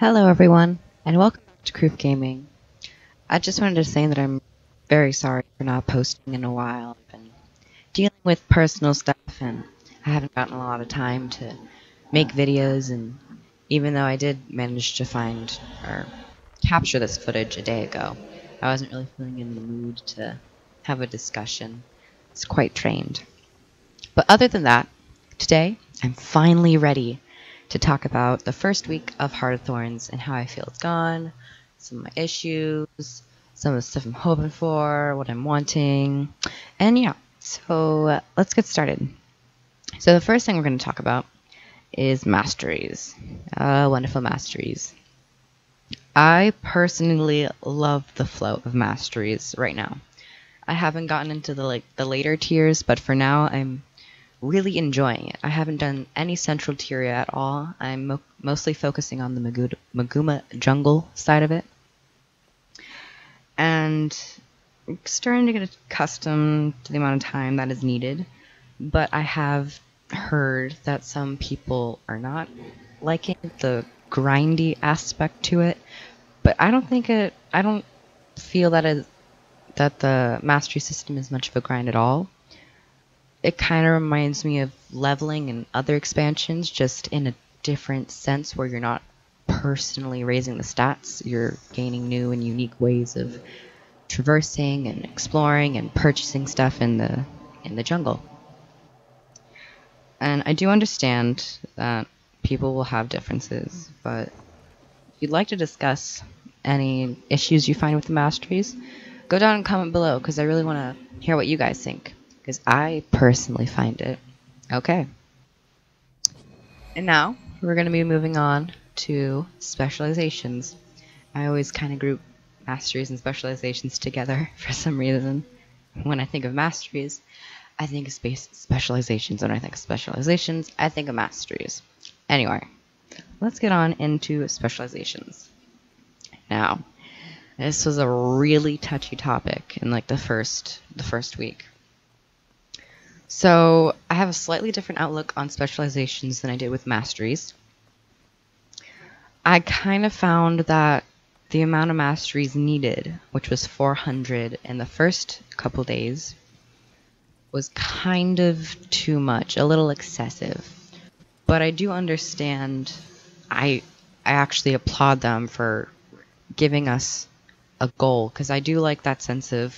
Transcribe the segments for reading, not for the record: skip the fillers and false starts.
Hello everyone, and welcome back to Croup Gaming. I just wanted to say that I'm very sorry for not posting in a while. I've been dealing with personal stuff and I haven't gotten a lot of time to make videos, and even though I did manage to find or capture this footage a day ago, I wasn't really feeling in the mood to have a discussion. It's quite drained. But other than that, today I'm finally ready to talk about the first week of Heart of Thorns and how I feel it's gone, some of my issues, some of the stuff I'm hoping for, what I'm wanting, and yeah, so let's get started. So the first thing we're going to talk about is Masteries. Wonderful Masteries. I personally love the flow of Masteries right now. I haven't gotten into the later tiers, but for now I'm really enjoying it. I haven't done any central tier at all. I'm mostly focusing on the Maguma jungle side of it. And I'm starting to get accustomed to the amount of time that is needed. But I have heard that some people are not liking the grindy aspect to it. But I don't feel that the mastery system is much of a grind at all. It kind of reminds me of leveling in other expansions, just in a different sense where you're not personally raising the stats. You're gaining new and unique ways of traversing and exploring and purchasing stuff in the jungle. And I do understand that people will have differences, but if you'd like to discuss any issues you find with the masteries, go down and comment below, because I really want to hear what you guys think. Because I personally find it okay. And now we're going to be moving on to specializations. I always kind of group masteries and specializations together for some reason. When I think of masteries, I think of specializations. When I think of specializations, I think of masteries. Anyway, let's get on into specializations. Now, this was a really touchy topic in the first week. So I have a slightly different outlook on specializations than I did with masteries. I kind of found that the amount of masteries needed, which was 400 in the first couple days, was kind of too much, a little excessive. But I do understand, I actually applaud them for giving us a goal, because I do like that sense of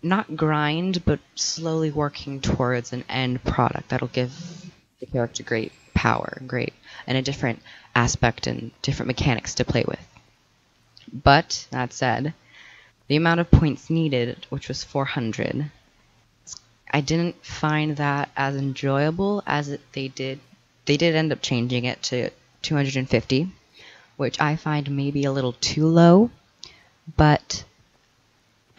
not grind, but slowly working towards an end product that'll give the character great power, and a different aspect and different mechanics to play with. But that said, the amount of points needed, which was 400, I didn't find that as enjoyable as they did. They did end up changing it to 250, which I find maybe a little too low, but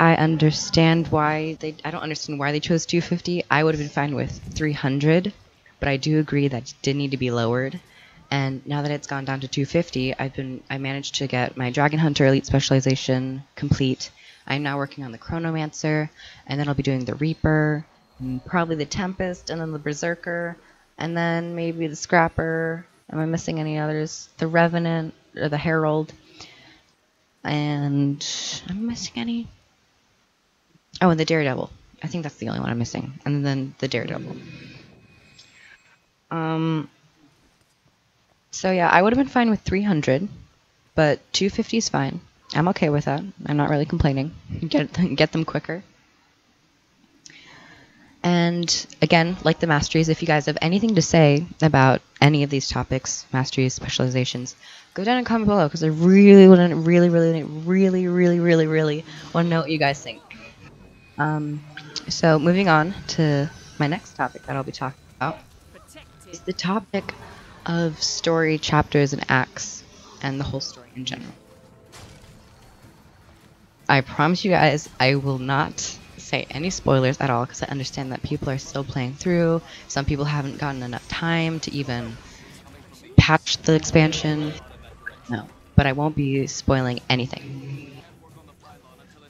I understand why I don't understand why they chose 250. I would have been fine with 300, but I do agree that it did need to be lowered. And now that it's gone down to 250, I managed to get my Dragon Hunter Elite specialization complete. I'm now working on the Chronomancer, and then I'll be doing the Reaper, and probably the Tempest, and then the Berserker, and then maybe the Scrapper. Am I missing any others? The Revenant or the Herald, and am I missing any? Oh, and the Daredevil. I think that's the only one I'm missing. And then the Daredevil. So yeah, I would have been fine with 300, but 250 is fine. I'm okay with that. I'm not really complaining. Get them quicker. And again, like the masteries, if you guys have anything to say about any of these topics, masteries, specializations, go down and comment below, because I really want to want to know what you guys think. So moving on to my next topic that I'll be talking about is the topic of story chapters and acts and the whole story in general. I promise you guys I will not say any spoilers at all, because I understand that people are still playing through. Some people haven't gotten enough time to even patch the expansion. No, but I won't be spoiling anything.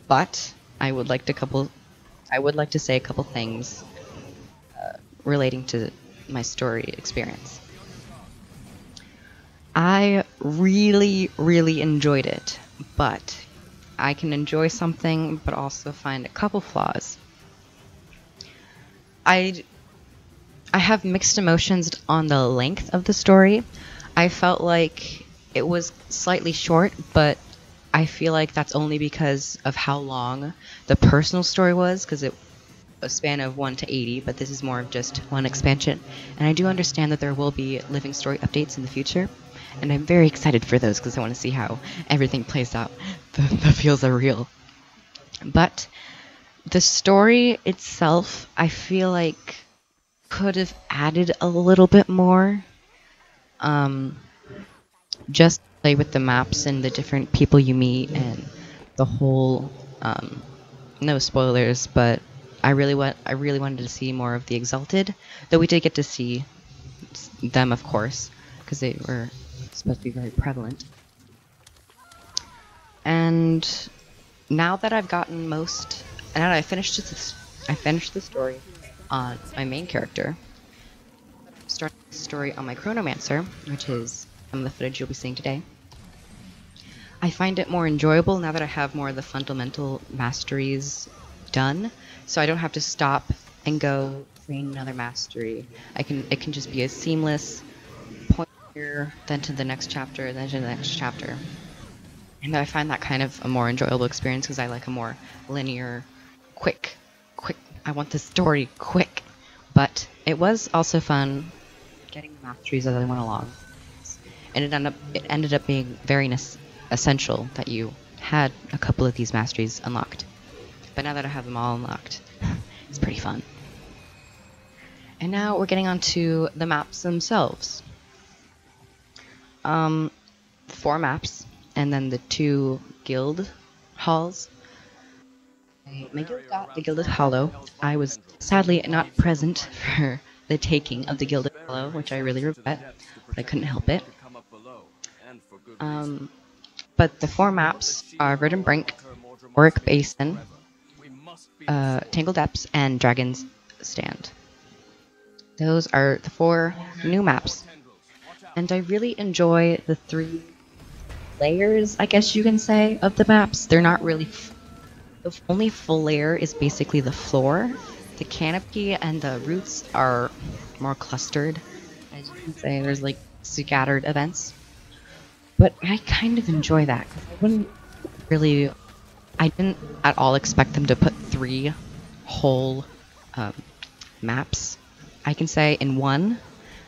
But I would like to say a couple things relating to my story experience. I really, really enjoyed it, but I can enjoy something but also find a couple flaws. I I have mixed emotions on the length of the story. I felt like it was slightly short, but I feel like that's only because of how long the personal story was, because it a span of 1 to 80, but this is more of just one expansion. And I do understand that there will be living story updates in the future, and I'm very excited for those because I want to see how everything plays out. The feels are real. But the story itself, I feel like could have added a little bit more. Um, just play with the maps and the different people you meet and the whole. No spoilers, but I really wanted to see more of the Exalted, though we did get to see them, of course, because they were supposed to be very prevalent. And now that I've gotten most, now that I finished the story on my main character. Starting the story on my Chronomancer, which is some of the footage you'll be seeing today. I find it more enjoyable now that I have more of the fundamental masteries done, so I don't have to stop and go train another mastery. It can just be a seamless point here, then to the next chapter, then to the next chapter. And I find that kind of a more enjoyable experience because I like a more linear, quick. I want the story quick. But it was also fun getting the masteries as I went along. And it ended up being very essential that you had a couple of these masteries unlocked. But now that I have them all unlocked, it's pretty fun. And now we're getting on to the maps themselves. 4 maps, and then the 2 guild halls. My guild got the Gilded Hollow. I was sadly not present for the taking of the Gilded Hollow, which I really regret, but I couldn't help it. But the 4 maps are Verdant Brink, Auric Basin, Tangled Depths, and Dragon's Stand. Those are the 4 new maps. And I really enjoy the 3 layers, I guess you can say, of the maps. They're not really... The only full layer is basically the floor. The canopy and the roofs are more clustered. As you can say, there's like scattered events. But I kind of enjoy that, because I didn't at all expect them to put 3 whole maps, I can say, in one.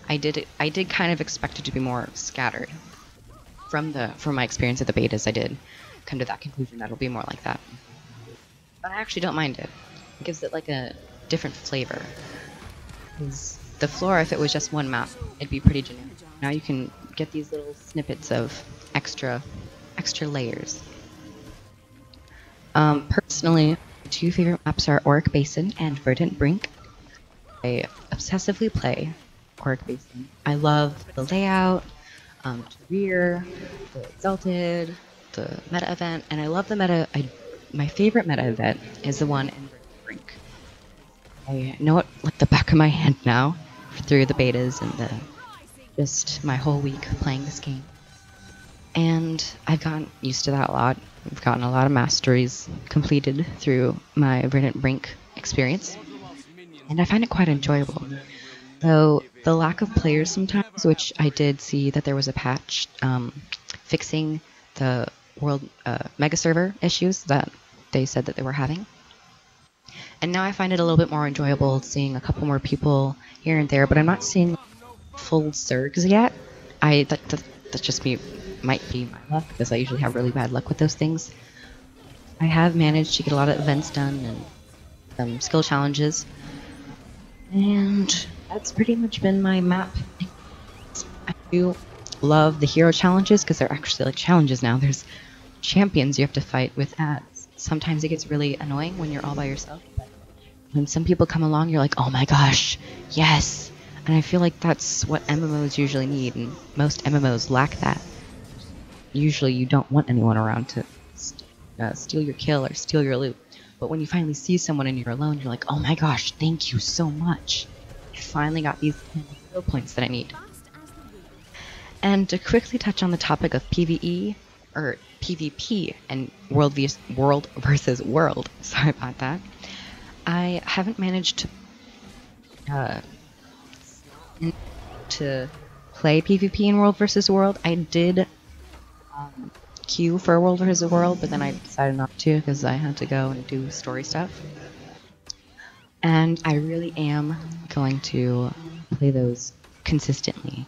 I did kind of expect it to be more scattered. From my experience at the betas, I did come to that conclusion that it'll be more like that. But I actually don't mind it. It gives it like a different flavor. Because the floor, if it was just one map, it'd be pretty generic. Now you can get these little snippets of extra layers. Personally, my 2 favorite maps are Auric Basin and Verdant Brink. I obsessively play Auric Basin. I love the layout, the rear, the Exalted, the meta event, and I love the meta. My favorite meta event is the one in Verdant Brink. I know it like the back of my hand now through the betas and just my whole week playing this game. And I've gotten used to that a lot. I've gotten a lot of masteries completed through my Verdant Brink experience. And I find it quite enjoyable. Though the lack of players sometimes, which I did see that there was a patch fixing the world mega server issues that they said that they were having. And now I find it a little bit more enjoyable seeing a couple more people here and there, but I'm not seeing full Zergs yet. That's just might be my luck, because I usually have really bad luck with those things. I have managed to get a lot of events done and some skill challenges. And that's pretty much been my map. I do love the hero challenges, because they're actually like challenges now. There's champions you have to fight with ads. Sometimes it gets really annoying when you're all by yourself, but when some people come along, you're like, oh my gosh, yes! And I feel like that's what MMOs usually need, and most MMOs lack that. Usually you don't want anyone around to steal your kill or steal your loot. But when you finally see someone and you're alone, you're like, oh my gosh, thank you so much. I finally got these skill points that I need. And to quickly touch on the topic of PvE, or PvP, and world versus world, sorry about that, I haven't managed uh, to play PvP in world versus world. I did queue for world versus world, but then I decided not to because I had to go and do story stuff. And I really am going to play those consistently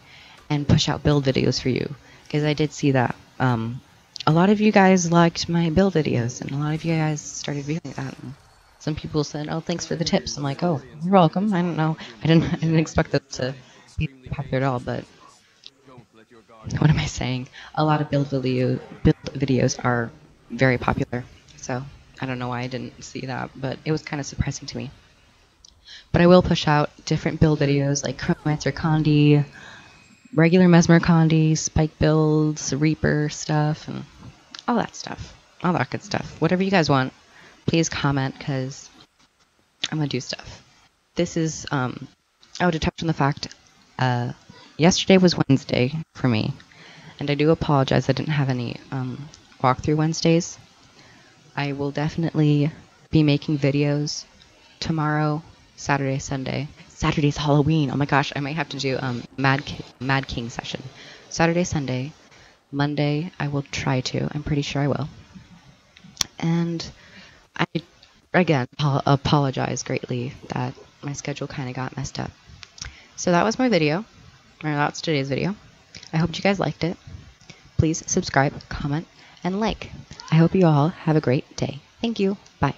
and push out build videos for you, because I did see that a lot of you guys liked my build videos, and a lot of you guys started viewing that. And some people said, "Oh, thanks for the tips." I'm like, "Oh, you're welcome." I don't know. I didn't expect that to be popular at all, but what am I saying? A lot of build videos are very popular. So I don't know why I didn't see that, but it was kind of surprising to me. But I will push out different build videos like Chromancer Condi, regular Mesmer Condi, Spike builds, Reaper stuff, and all that stuff. All that good stuff. Whatever you guys want, please comment, because I'm going to do stuff. This is, I would have touched on the fact, yesterday was Wednesday for me, and I do apologize I didn't have any walkthrough Wednesdays. I will definitely be making videos tomorrow, Saturday, Sunday. Saturday's Halloween. Oh my gosh, I might have to do Mad King session. Saturday, Sunday, Monday. I will try to. I'm pretty sure I will. And I again apologize greatly that my schedule kind of got messed up. So that was my video, or that's today's video. I hope you guys liked it. Please subscribe, comment, and like. I hope you all have a great day. Thank you. Bye.